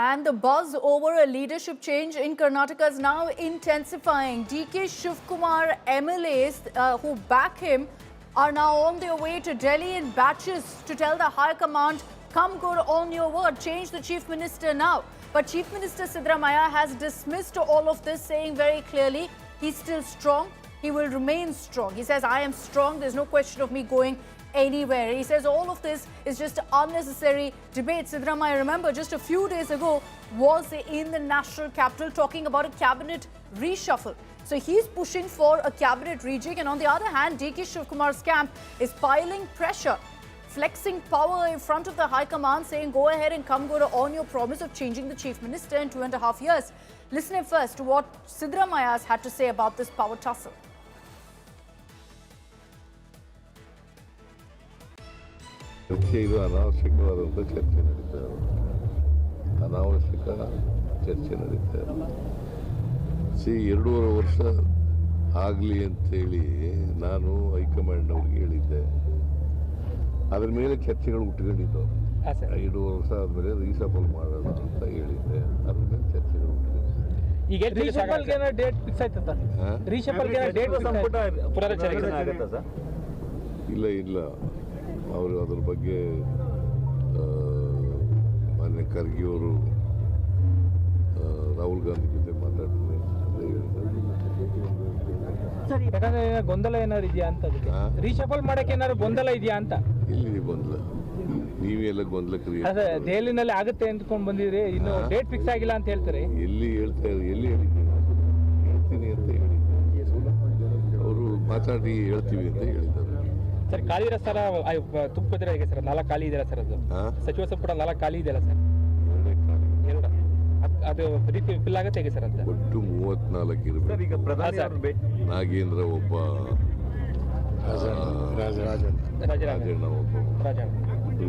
And the buzz over a leadership change in Karnataka is now intensifying. D.K. Shivakumar MLAs who back him are now on their way to Delhi in batches to tell the High Command, come good on your word, change the Chief Minister now. But Chief Minister Siddaramaiah has dismissed all of this, saying very clearly he's still strong. He will remain strong. He says, I am strong. There's no question of me going anywhere. He says all of this is just unnecessary debate. Siddaramaiah, remember, just a few days ago was in the national capital talking about a cabinet reshuffle. So he's pushing for a cabinet rejig, and on the other hand, D.K. Shivakumar's camp is piling pressure, flexing power in front of the High Command, saying go ahead and come good on your promise of changing the Chief Minister in 2.5 years. Listen first to what Siddaramaiah has had to say about this power tussle. ಇದು ಅನಾವಶ್ಯಕವಾದಂಥ ಚರ್ಚೆ ನಡೀತಾ ಇದೆ. ಅನಾವಶ್ಯಕ ಚರ್ಚೆ ನಡೀತಾ ಇದೆ. 2.5 ವರ್ಷ ಆಗಲಿ ಅಂತೇಳಿ ನಾನು ಹೈಕಮಾಂಡ್ನವ್ರಿಗೆ ಹೇಳಿದ್ದೆ. ಅದ್ರ ಮೇಲೆ ಚರ್ಚೆಗಳು ಹುಟ್ಟುಕೊಂಡಿದ್ದವು. 2.5 ವರ್ಷ ಆದಮೇಲೆ ರೀಸಫಲ್ ಮಾಡೋಣ ಅಂತ ಹೇಳಿದ್ದೆ. ಅದ್ರ ಮೇಲೆ ಚರ್ಚೆಗಳು ಹುಟ್ಟುಕೊಂಡಿದ್ದೆ. ಈಗ ರೀಶಫಲ್ಗೆ ಡೇಟ್ ಫಿಕ್ಸ್ ಆಯ್ತಾ ಸರ್? ರೀಶಫಲ್ಗೆ ಡೇಟ್ ಸಂಪುಟ ಪುನರಾಚರಣೆ ಆಗುತ್ತಾ ಸರ್? ಇಲ್ಲ ಅವರು ಅದ್ರ ಬಗ್ಗೆ ಮಾನ್ಯ ಖರ್ಗೆ ಅವರು ರಾಹುಲ್ ಗಾಂಧಿ ಜೊತೆ ಮಾತಾಡ್ತೀನಿ ಅಂತ ಹೇಳಿದ್ದಾರೆ. ಯಾಕಂದ್ರೆ ಗೊಂದಲ ಏನಾದ್ರು ಇದೆಯಾ ಅಂತ, ರೀಶಫಲ್ ಮಾಡಕ್ಕೆ ಏನಾದ್ರು ಗೊಂದಲ ಇದೆಯಾ ಅಂತ? ಇಲ್ಲಿ ಗೊಂದಲ, ನೀವೆಲ್ಲ ಗೊಂದಲ ಕ್ರಿಯೇಟ್ ದೆಹಲಿನಲ್ಲಿ ಆಗುತ್ತೆ ಅಂದ್ಕೊಂಡು ಬಂದಿದ್ರಿ, ಇನ್ನು ಡೇಟ್ ಫಿಕ್ಸ್ ಆಗಿಲ್ಲ ಅಂತ ಹೇಳ್ತಾರೆ. ಎಲ್ಲಿ ಹೇಳ್ತಾ ಎಲ್ಲಿ ಹೇಳಿದ್ದೀನಿ ಅಂತ ಹೇಳಿ ಅವರು ಮಾತಾಡಿ ಹೇಳ್ತೀವಿ ಅಂತ ಹೇಳಿದ್ದಾರೆ. ಸರ್ ಖಾಲಿ ಇರೋ ಸರ್ ತುಂಬಿದ್ರೆ ಹೇಗೆ ಸರ್? 4 ಖಾಲಿ ಇದೆಯಲ್ಲ ಸರ್? ಅದು ಸಚಿವ ಸಂಪುಟ 4 ಖಾಲಿ ಇದೆಯಲ್ಲ ಸರ್? ಅದು ರೀತಿ ಫಿಲ್ ಆಗುತ್ತೆ ಹೇಗೆ ಸರ್ ಅಂತ? ಒಟ್ಟು 34 ಇರಬೇಕು. ನಾಗೇಂದ್ರ ಒಬ್ಬ, ರಾಜಣ್ಣ ಒಬ್ಬ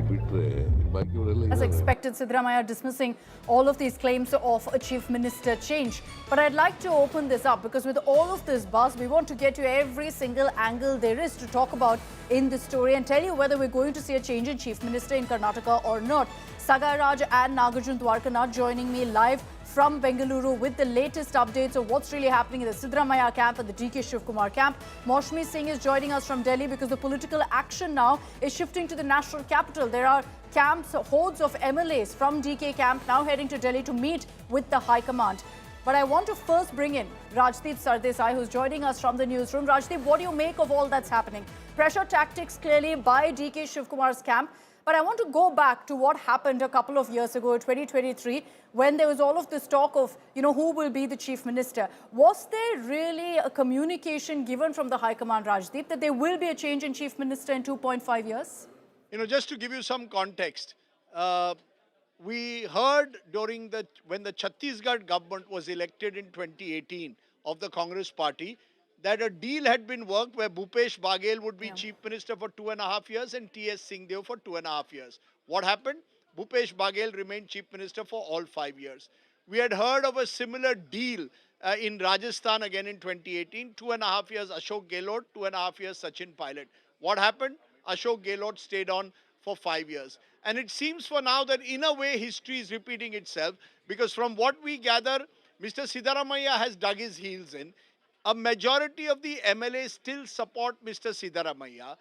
ಬಿಟ್ರೆ ಬಾಕಿಯವರೆಲ್ಲ. As expected, Siddaramaiah dismissing all of these claims of a Chief Minister change. But I'd like to open this up because with all of this buzz, we want to get to every single angle there is to talk about in this story and tell you whether we're going to see a change in Chief Minister in Karnataka or not. Sagar Raj and Nagarjun Dwarkanath joining me live from Bengaluru with the latest updates of what's really happening in the Siddaramaiah camp and the D.K. Shivakumar camp. Maushmi Singh is joining us from Delhi because the political action now is shifting to the national capital. There are camps, hordes of MLAs from D.K. camp now heading to Delhi to meet with the High Command. But I want to first bring in Rajdeep Sardesai, who's joining us from the newsroom. Rajdeep, what do you make of all that's happening? Pressure tactics clearly by D.K. Shivakumar's camp. But I want to go back to what happened a couple of years ago, 2023, when there was all of this talk of, who will be the Chief Minister. Was there really a communication given from the High Command, Rajdeep, that there will be a change in Chief Minister in 2.5 years? Just to give you some context, we heard when the Chhattisgarh government was elected in 2018 of the Congress party, that a deal had been worked where Bhupesh Baghel would be Chief Minister for 2.5 years and T.S. Singhdev for 2.5 years. What happened? Bhupesh Baghel remained Chief Minister for all 5 years. We had heard of a similar deal in Rajasthan again in 2018. 2.5 years Ashok Gehlot, 2.5 years Sachin Pilot. What happened? Ashok Gehlot stayed on for 5 years. And it seems for now that in a way history is repeating itself, because from what we gather, Mr. Siddaramaiah has dug his heels in. A majority of the MLAs still support Mr. Siddaramaiah.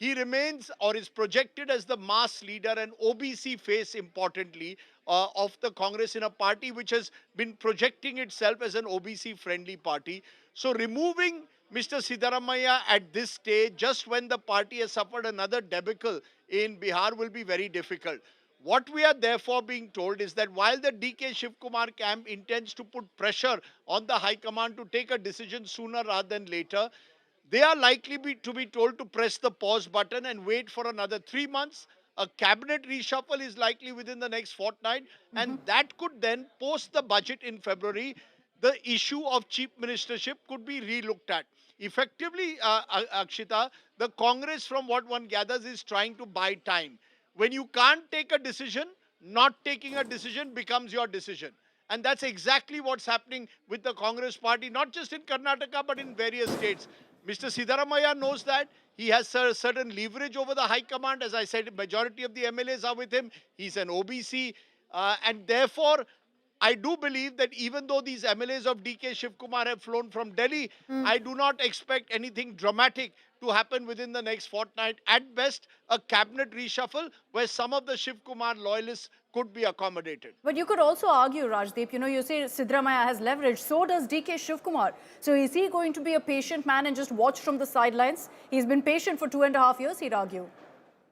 He remains or is projected as the mass leader and OBC face, importantly, of the Congress in a party which has been projecting itself as an OBC-friendly party. So removing Mr. Siddaramaiah at this stage, just when the party has suffered another debacle in Bihar, will be very difficult. What we are therefore being told is that while the D.K. Shivakumar camp intends to put pressure on the High Command to take a decision sooner rather than later, they are likely to be told to press the pause button and wait for another 3 months. A cabinet reshuffle is likely within the next fortnight, and that could then, post the budget in February, the issue of chief ministership could be re-looked at. Effectively, Akshita, the Congress, from what one gathers, is trying to buy time. When you can't take a decision, not taking a decision becomes your decision. And that's exactly what's happening with the Congress party, not just in Karnataka, but in various states. Mr. Siddaramaiah knows that. He has a certain leverage over the High Command. As I said, majority of the MLAs are with him. He's an OBC. And therefore, I do believe that even though these MLAs of D.K. Shivakumar have flown from Delhi, I do not expect anything dramatic to happen within the next fortnight. At best, a cabinet reshuffle where some of the Shivakumar loyalists could be accommodated. But you could also argue, Rajdeep, you say Siddaramaiah has leverage, so does D.K. Shivakumar. So is he going to be a patient man and just watch from the sidelines? He's been patient for 2.5 years, he'd argue.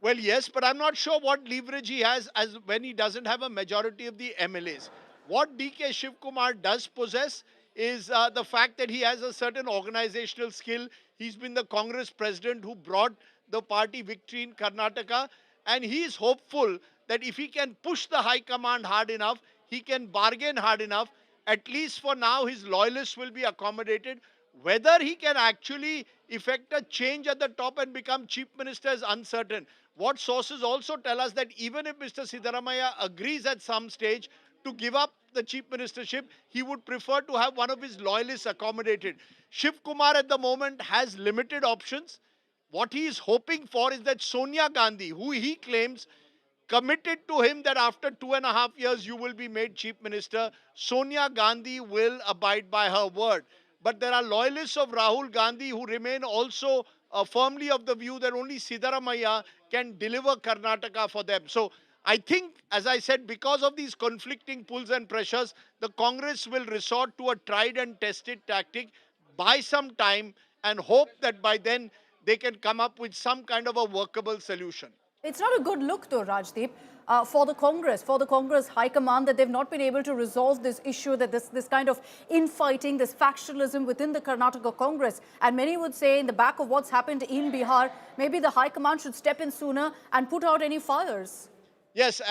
Well, yes, but I'm not sure what leverage he has as when he doesn't have a majority of the MLAs. What D.K. Shivakumar does possess is the fact that he has a certain organizational skill. He's been the Congress president who brought the party victory in Karnataka, and he is hopeful that if he can push the high command hard enough, he can bargain hard enough. At least for now, his loyalists will be accommodated. Whether he can actually effect a change at the top and become chief minister is uncertain. What sources also tell us that even if Mr. Siddaramaiah agrees at some stage to give up the chief ministership, he would prefer to have one of his loyalists accommodated. Shiv Kumar at the moment has limited options. What he is hoping for is that Sonia Gandhi, who he claims committed to him that after 2.5 years you will be made chief minister, Sonia Gandhi will abide by her word. But there are loyalists of Rahul Gandhi who remain also firmly of the view that only Siddaramaiah can deliver Karnataka for them. So I think, as I said, because of these conflicting pulls and pressures, the Congress will resort to a tried and tested tactic, buy some time, and hope that by then they can come up with some kind of a workable solution. It's not a good look, though, Rajdeep, for the Congress High Command, that they've not been able to resolve this issue, that this kind of infighting, this factionalism within the Karnataka Congress. And many would say, in the back of what's happened in Bihar, maybe the High Command should step in sooner and put out any fires. Yes,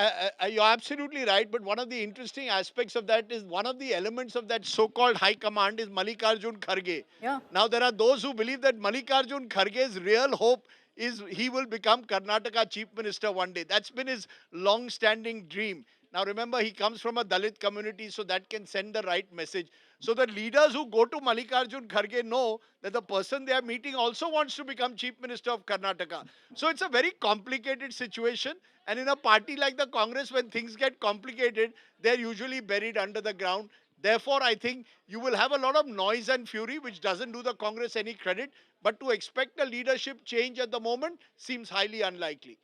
you're absolutely right. But one of the interesting aspects of that is one of the elements of that so-called high command is Mallikarjun Kharge. Yeah. Now, there are those who believe that Mallikarjun Kharge's real hope is he will become Karnataka chief minister one day. That's been his long-standing dream. Now, remember, he comes from a Dalit community, so that can send the right message. So the leaders who go to Mallikarjun Kharge know that the person they are meeting also wants to become chief minister of Karnataka. So it's a very complicated situation. And in a party like the Congress, when things get complicated, they're usually buried under the ground. Therefore, I think you will have a lot of noise and fury, which doesn't do the Congress any credit. But to expect a leadership change at the moment seems highly unlikely.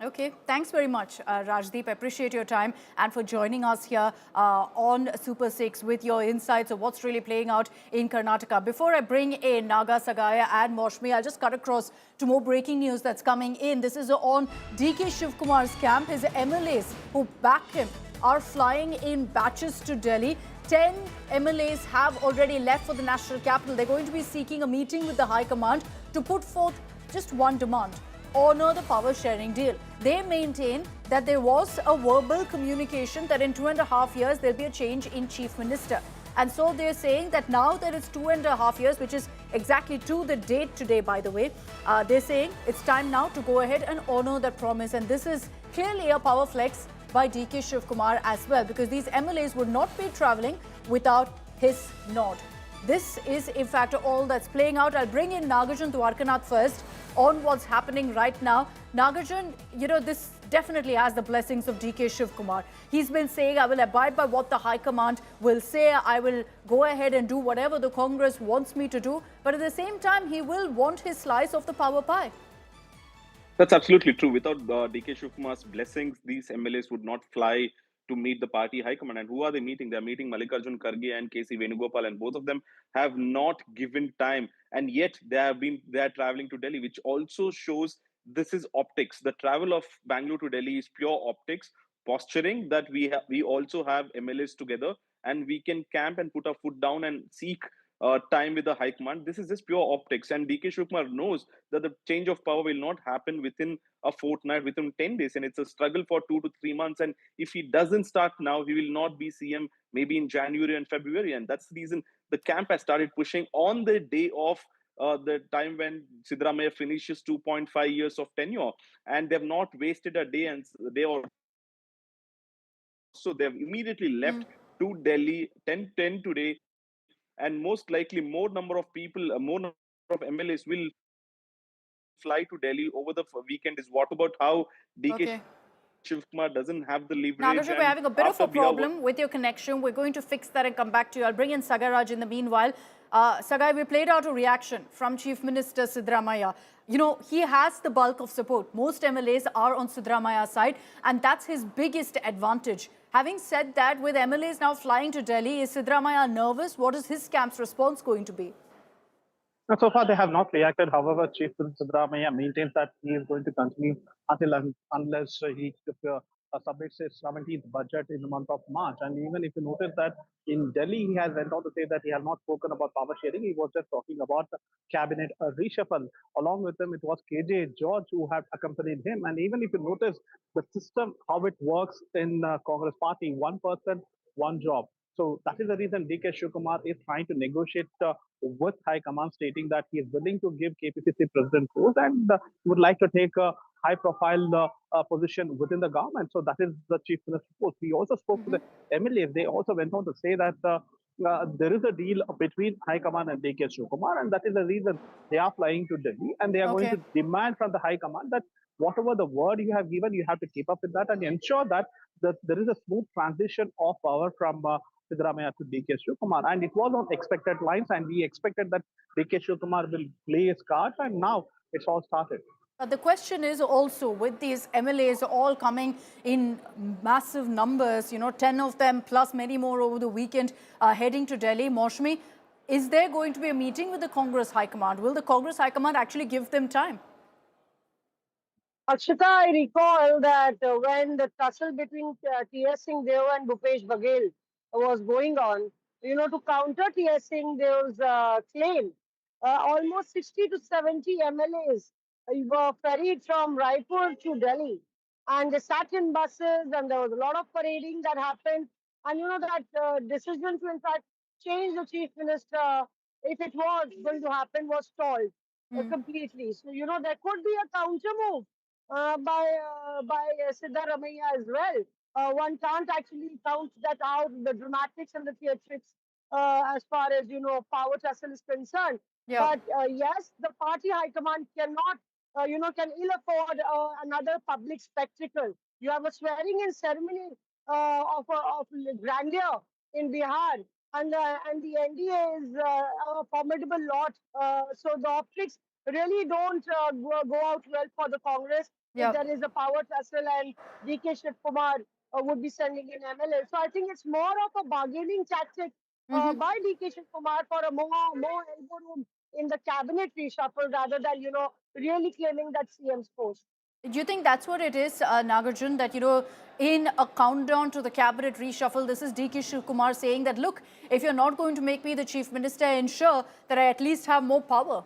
Okay, thanks very much, Rajdeep. I appreciate your time and for joining us here on Super 6 with your insights of what's really playing out in Karnataka. Before I bring in Naga Sagaya and Moshmi, I'll just cut across to more breaking news that's coming in. This is on D.K. Shivakumar's camp. His MLAs who backed him are flying in batches to Delhi. 10 MLAs have already left for the national capital. They're going to be seeking a meeting with the High Command to put forth just one demand: honor the power sharing deal. They maintain that there was a verbal communication that in 2.5 years there'll be a change in chief minister. And so they're saying that now that it's 2.5 years, which is exactly to the date today, by the way, they're saying it's time now to go ahead and honor that promise. And this is clearly a power flex by D.K. Shivakumar as well, because these MLAs would not be traveling without his nod. This is, in fact, all that's playing out. I'll bring in Nagarjun Dwarkanath first on what's happening right now. Nagarjun, this definitely has the blessings of D.K. Shivakumar. He's been saying, I will abide by what the High Command will say. I will go ahead and do whatever the Congress wants me to do. But at the same time, he will want his slice of the power pie. That's absolutely true. Without D.K. Shivakumar's blessings, these MLAs would not fly to meet the party high command. And who are they meeting? They're meeting Mallikarjun Kharge and K.C. Venugopal, and both of them have not given time. And yet they are traveling to Delhi, which also shows this is optics. The travel of Bangalore to Delhi is pure optics, posturing that we also have MLAs together and we can camp and put our foot down and seek time with the high command. This is just pure optics. And D.K. Shivakumar knows that the change of power will not happen within a fortnight, within 10 days. And it's a struggle for 2 to 3 months. And if he doesn't start now, he will not be CM maybe in January and February. And that's the reason the camp has started pushing on the day of the time when Siddaramaiah finishes 2.5 years of tenure. And they've not wasted a day, and they are so they've immediately left to Delhi 10 today. And most likely more number of people, more number of MLAs will fly to Delhi over the weekend. Is what about how D.K. Okay. Shivakumar doesn't have the leverage. Nagarjun, we're And having a bit of after a we are problem with your connection. We're going to fix that and come back to you. I'll bring in Sagaraj in the meanwhile. Sagai, we played out a reaction from Chief Minister Siddaramaiah. You know, he has the bulk of support. Most MLAs are on Siddaramaiah's side, and that's his biggest advantage. Having said that, with MLAs now flying to Delhi, is Siddaramaiah nervous? What is his camp's response going to be? Now, so far, they have not reacted. However, Chief Minister Siddaramaiah maintains that he is going to continue unless he submits his 17th budget in the month of March. And even if you notice that in Delhi, he has went on to say that he has not spoken about power sharing. He was just talking about cabinet reshuffle. Along with him, it was KJ George who had accompanied him. And even if you notice the system, how it works in Congress party, one person, one job. So that is the reason D.K. Shivakumar is trying to negotiate with High Command, stating that he is willing to give KPCC President post and would like to take a high-profile position within the government. So that is the Chief Minister post. We also spoke to the MLAs. They also went on to say that there is a deal between High Command and D.K. Shivakumar, and that is the reason they are flying to Delhi, and they are going to demand from the High Command that whatever the word you have given, you have to keep up with that and ensure that there is a smooth transition of power from Siddaramaiah to D.K. Shivakumar. And it was on expected lines, and we expected that D.K. Shivakumar will play his cards, and now it's all started. The question is also, with these MLAs all coming in massive numbers, you know, 10 of them plus many more over the weekend heading to Delhi, Maushmi, is there going to be a meeting with the Congress High Command? Will the Congress High Command actually give them time? Akshita, I recall that when the tussle between T.S. Singh Deo and Bhupesh Baghel was going on, you know, to counter T.S. Singh Deo's claim, almost 60 to 70 MLAs were ferried from Raipur to Delhi. And they sat in buses, and there was a lot of parading that happened. And, you know, that decision to, in fact, change the chief minister, if it was going to happen, was stalled completely. So, you know, there could be a counter move by Siddaramaiah as well. One can't actually count that out, the dramatics and the theatrics as far as, you know, power tussle is concerned. But yes, the party high command cannot, you know, can ill afford another public spectacle. You have a swearing-in ceremony of grandeur in Bihar, and the NDA is a formidable lot. So the optics really don't go out well for the Congress if there is a power tussle and D.K. Shivakumar would be sending in MLA. So I think it's more of a bargaining tactic by D.K. Shivakumar for a more elbow room in the cabinet reshuffle rather than, you know, really claiming that CM's post. Do you think that's what it is, Nagarjun, that, you know, in a countdown to the cabinet reshuffle, this is D.K. Shivakumar saying that, look, if you're not going to make me the chief minister, ensure that I at least have more power?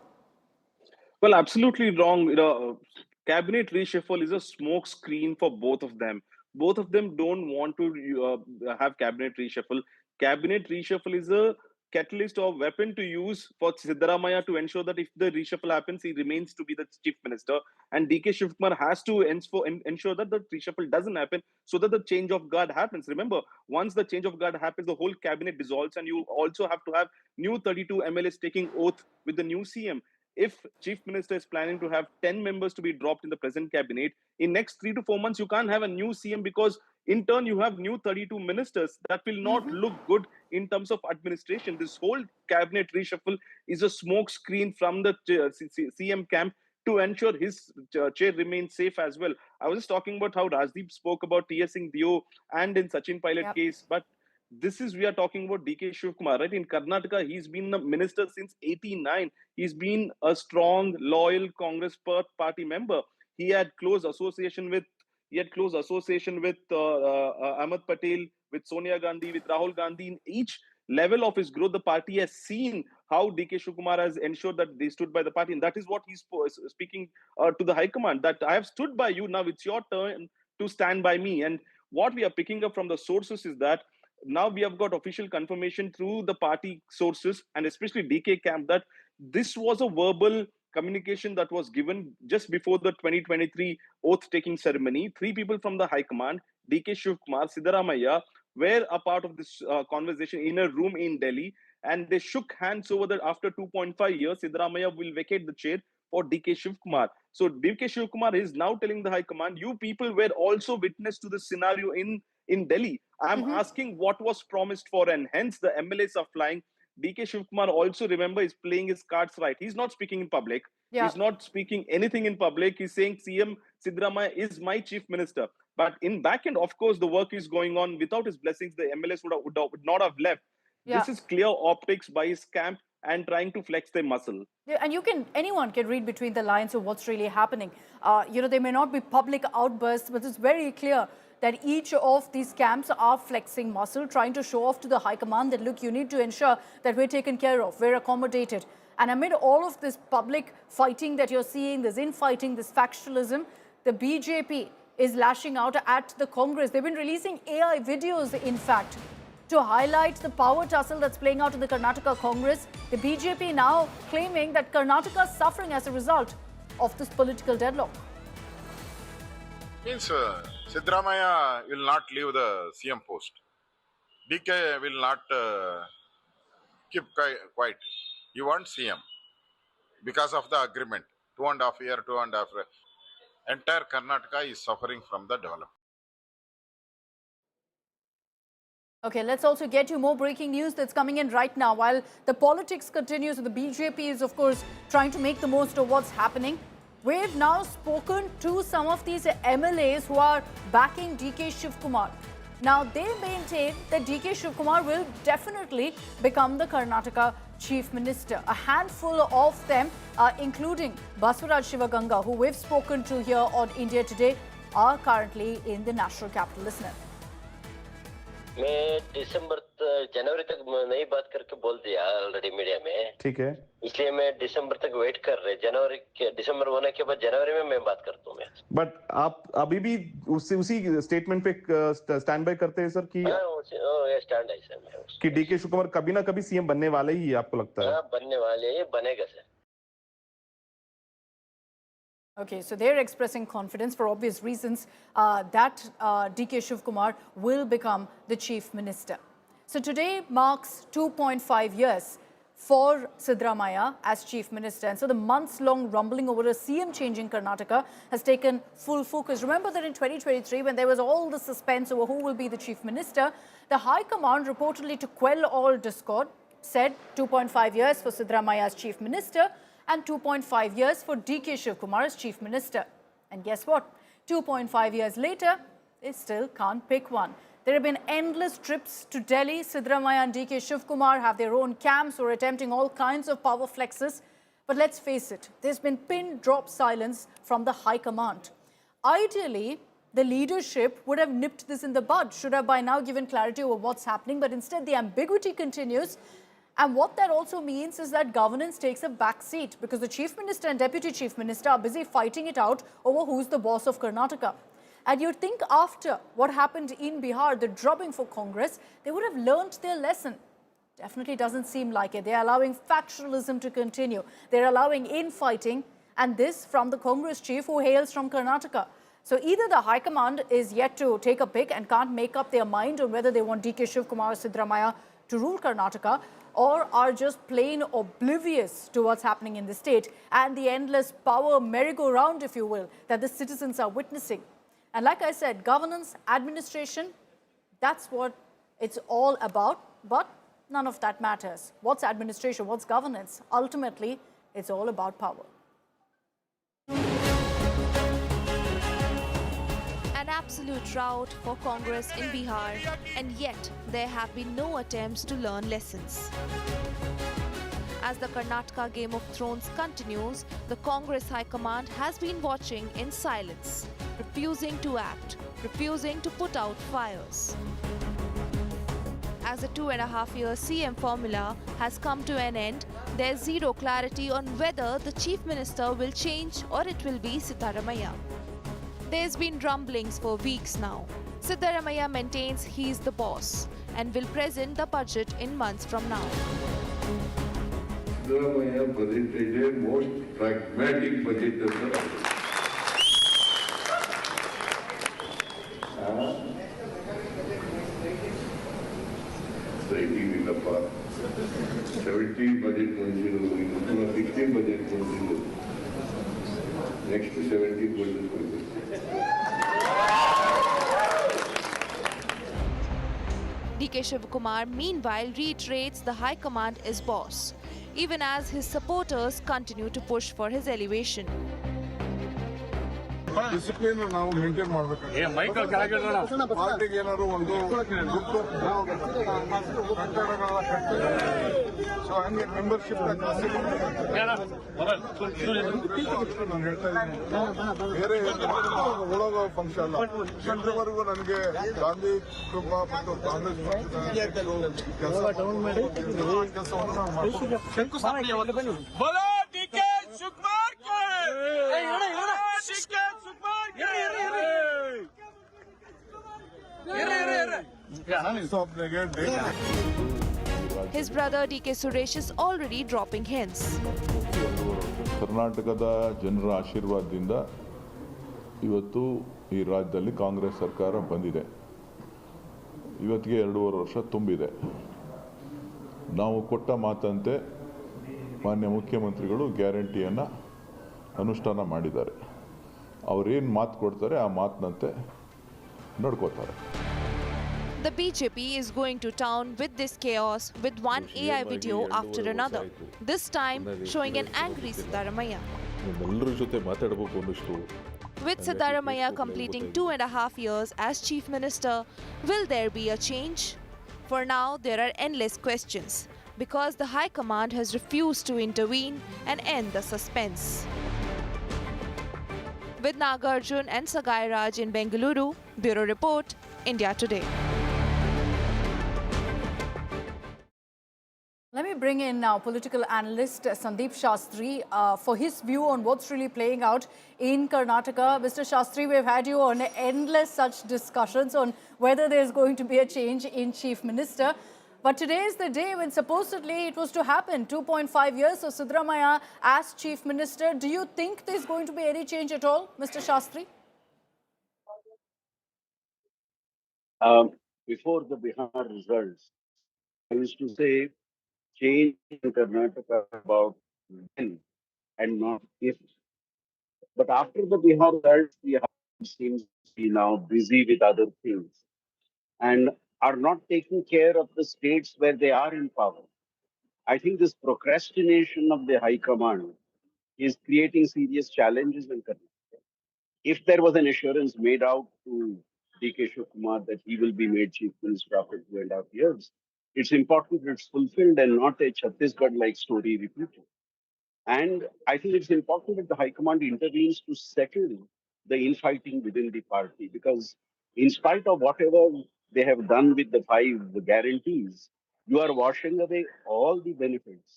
Well, absolutely wrong. You know, cabinet reshuffle is a smoke screen for both of them. Both of them don't want to have cabinet reshuffle. Cabinet reshuffle is a catalyst or weapon to use for Siddaramaiah to ensure that if the reshuffle happens, he remains to be the chief minister. And D.K. Shivakumar has to ensure that the reshuffle doesn't happen so that the change of guard happens. Remember, once the change of guard happens, the whole cabinet dissolves, and you also have to have new 32 MLAs taking oath with the new CM. If chief minister is planning to have 10 members to be dropped in the present cabinet, in next 3 to 4 months, you can't have a new CM because in turn, you have new 32 ministers. That will not look good in terms of administration. This whole cabinet reshuffle is a smoke screen from the CM camp to ensure his chair remains safe as well. I was just talking about how Rajdeep spoke about T.S. Singh Deo and in Sachin Pilot case, but we are talking about D.K. Shivakumar, right? In Karnataka, he's been a minister since '89. He's been a strong, loyal Congress party member. He had close association with Ahmed Patel, with Sonia Gandhi, with Rahul Gandhi. In each level of his growth, the party has seen how D.K. Shivakumar has ensured that they stood by the party. And that is what he's speaking to the High Command, that I have stood by you, now it's your turn to stand by me. And what we are picking up from the sources is that now we have got official confirmation through the party sources and especially DK camp that this was a verbal communication that was given just before the 2023 oath-taking ceremony. 3 people from the High Command, D.K. Shivakumar, Siddaramaiah, were a part of this conversation in a room in Delhi, and they shook hands over that after 2.5 years, Siddaramaiah will vacate the chair for D.K. Shivakumar. So D.K. Shivakumar is now telling the High Command, you people were also witness to the scenario in Delhi. I'm asking what was promised for, and hence the MLAs are flying. D.K. Shivakumar also, remember, is playing his cards right. He's not speaking in public. Yeah. He's not speaking anything in public. He's saying CM Siddaramaiah is my chief minister. But in back end, of course, the work is going on. Without his blessings, the MLAs would not have left. Yeah. This is clear optics by his camp and trying to flex their muscle. Yeah, and anyone can read between the lines of what's really happening. There may not be public outbursts, but it's very clear that each of these camps are flexing muscle, trying to show off to the High Command that, look, you need to ensure that we're taken care of, we're accommodated. And amid all of this public fighting that you're seeing, this infighting, this factionalism, the BJP is lashing out at the Congress. They've been releasing AI videos, in fact, to highlight the power tussle that's playing out in the Karnataka Congress. The BJP now claiming that Karnataka is suffering as a result of this political deadlock. Means Siddaramaiah will not leave the CM post. DK will not keep quiet. He wants CM because of the agreement. 2.5 years. Entire Karnataka is suffering from the development. Okay, let's also get you more breaking news that's coming in right now. While the politics continues, the BJP is, of course, trying to make the most of what's happening. We've now spoken to some of these MLAs who are backing D.K. Shivakumar. Now, they maintain that D.K. Shivakumar will definitely become the Karnataka Chief Minister. A handful of them, including Baswaraj Shivaganga, who we've spoken to here on India Today, are currently in the national capital. Listen. मैं जनवरी तक नई बात करके बोल दिया already media में। ठीक है, इसलिए मैं दिसंबर तक वेट कर रहे। दिसंबर होने के बाद जनवरी में मैं बात करता हूँ मैं। बट आप अभी भी उसी स्टेटमेंट पे स्टैंड बाय करते हैं सर कि स्टैंड है सर कि डीके शिवकुमार कभी ना कभी सीएम बनने वाले ही आपको लगता है? बनने वाले, ये बनेगा sir. Okay, so they're expressing confidence for obvious reasons that D.K. Shivakumar will become the Chief Minister. So today marks 2.5 years for Siddaramaiah as Chief Minister. And so the months-long rumbling over a CM change in Karnataka has taken full focus. Remember that in 2023, when there was all the suspense over who will be the Chief Minister, the High Command reportedly, to quell all discord, said 2.5 years for Siddaramaiah as Chief Minister and 2.5 years for D.K. Shivakumar as Chief Minister. And guess what? 2.5 years later, they still can't pick one. There have been endless trips to Delhi. Siddaramaiah and D.K. Shivakumar have their own camps or attempting all kinds of power flexes. But let's face it, there's been pin-drop silence from the High Command. Ideally, the leadership would have nipped this in the bud, should have by now given clarity over what's happening, but instead the ambiguity continues. And what that also means is that governance takes a back seat because the Chief Minister and Deputy Chief Minister are busy fighting it out over who's the boss of Karnataka. And you'd think after what happened in Bihar, the drubbing for Congress, they would have learnt their lesson. Definitely doesn't seem like it. They're allowing factionalism to continue. They're allowing infighting, and this from the Congress chief who hails from Karnataka. So either the High Command is yet to take a pick and can't make up their mind on whether they want D.K. Shivakumar or Siddaramaiah to rule Karnataka, or are just plain oblivious to what's happening in the state and the endless power merry-go-round, if you will, that the citizens are witnessing. And like I said, governance, administration, that's what it's all about. But none of that matters. What's administration? What's governance? Ultimately, it's all about power. An absolute rout for Congress in Bihar, and yet there have been no attempts to learn lessons. As the Karnataka Game of Thrones continues, the Congress High Command has been watching in silence, refusing to act, refusing to put out fires. As the 2.5-year CM formula has come to an end, there's zero clarity on whether the Chief Minister will change or it will be Siddaramaiah. There's been rumblings for weeks now. Siddaramaiah maintains he's the boss and will present the budget in months from now. Siddaramaiah presented a most pragmatic budget of the citing in the past. 17 budget 1.0, 16 budget 1.0. Next 17 golden coins. D.K. Shivakumar meanwhile reiterates the High Command is boss, even as his supporters continue to push for his elevation. Discipline ನಾವು maintain ಮಾಡಬೇಕು. ಪಾರ್ಟಿಗೆ ಏನಾದ್ರು ಒಂದು so ಹಂಗೆ membership ನಾನು ಹೇಳ್ತಾ ಇದ್ದೀನಿ. ಬೇರೆ ಒಳಗೋ ಫಂಕ್ಷನ್ ಅಲ್ಲ. ಇಷ್ಟರವರೆಗೂ ನನಗೆ ಗಾಂಧಿ ಕುಟುಂಬ ಮತ್ತು ಕಾಂಗ್ರೆಸ್ ಕೆಲಸವನ್ನು ನಾವು ಮಾಡ್ತೀವಿ. His brother D.K. Suresh is already dropping hints. ಕರ್ನಾಟಕದ ಜನರ ಆಶೀರ್ವಾದದಿಂದ ಇವತ್ತು ಈ ರಾಜ್ಯದಲ್ಲಿ ಕಾಂಗ್ರೆಸ್ ಸರ್ಕಾರ ಬಂದಿದೆ. ಇವತ್ತಿಗೆ 2.5 ವರ್ಷ ತುಂಬಿದೆ. ನಾವು ಕೊಟ್ಟ ಮಾತಂತೆ ಮಾನ್ಯ ಮುಖ್ಯಮಂತ್ರಿಗಳು ಗ್ಯಾರಂಟಿಯನ್ನು ಅನುಷ್ಠಾನ ಮಾಡಿದ್ದಾರೆ. ಅವರೇನು ಮಾತು ಕೊಡ್ತಾರೆ ಆ ಮಾತಿನಂತೆ ನಡ್ಕೋತಾರೆ. The BJP is going to town with this chaos with one AI video after another, this time showing an angry Siddaramaiah. ಎಲ್ಲರ ಜೊತೆ ಮಾತಾಡಬೇಕು ಅನ್ನಿಸ್ತು. With Siddaramaiah completing 2.5 years as Chief Minister, will there be a change? For now, there are endless questions because the High Command has refused to intervene and end the suspense. With Nagarjun and Sagai Raj in Bengaluru, Bureau Report, India Today. Let me bring in now political analyst Sandeep Shastri for his view on what's really playing out in Karnataka. Mr. Shastri, we've had you on endless such discussions on whether there's going to be a change in Chief Minister. But today is the day when supposedly it was to happen. 2.5 years of Siddaramaiah as Chief Minister. Do you think there's going to be any change at all, Mr. Shastri? Before the Bihar results, I used to say change in Karnataka about when and not if. But after the Bihar results, the House seems to be now busy with other things and are not taking care of the states where they are in power. I think this procrastination of the High Command is creating serious challenges in Karnataka. If there was an assurance made out to D.K. Shivakumar that he will be made Chief Minister after 2.5 years, it's important that it's fulfilled and not a Chhattisgarh-like story repeated. And I think it's important that the High Command intervenes to settle the infighting within the party, because in spite of whatever they have done with the 5 guarantees, you are washing away all the benefits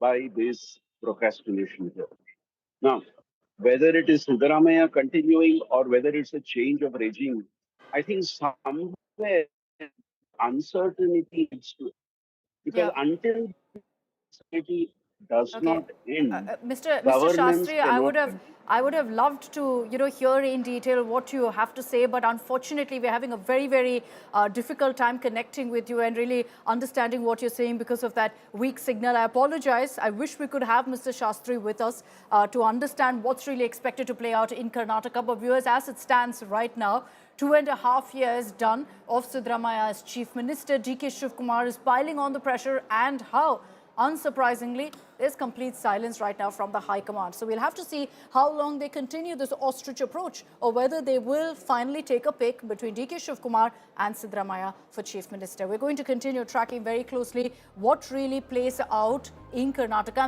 by this procrastination here. Now, whether it is Siddaramaiah continuing or whether it's a change of regime, I think somewhere uncertainty needs to, because until uncertainty does not end, Mr. Shastri, I would have loved to, hear in detail what you have to say, but unfortunately, we're having a very, very difficult time connecting with you and really understanding what you're saying because of that weak signal. I apologize. I wish we could have Mr. Shastri with us to understand what's really expected to play out in Karnataka. But viewers, as it stands right now, 2.5 years done of Siddaramaiah as Chief Minister. D.K. Shivakumar is piling on the pressure, and how? Unsurprisingly, there's complete silence right now from the High Command. So we'll have to see how long they continue this ostrich approach or whether they will finally take a pick between D.K. Shivakumar and Siddaramaiah for Chief Minister. We're going to continue tracking very closely what really plays out in Karnataka.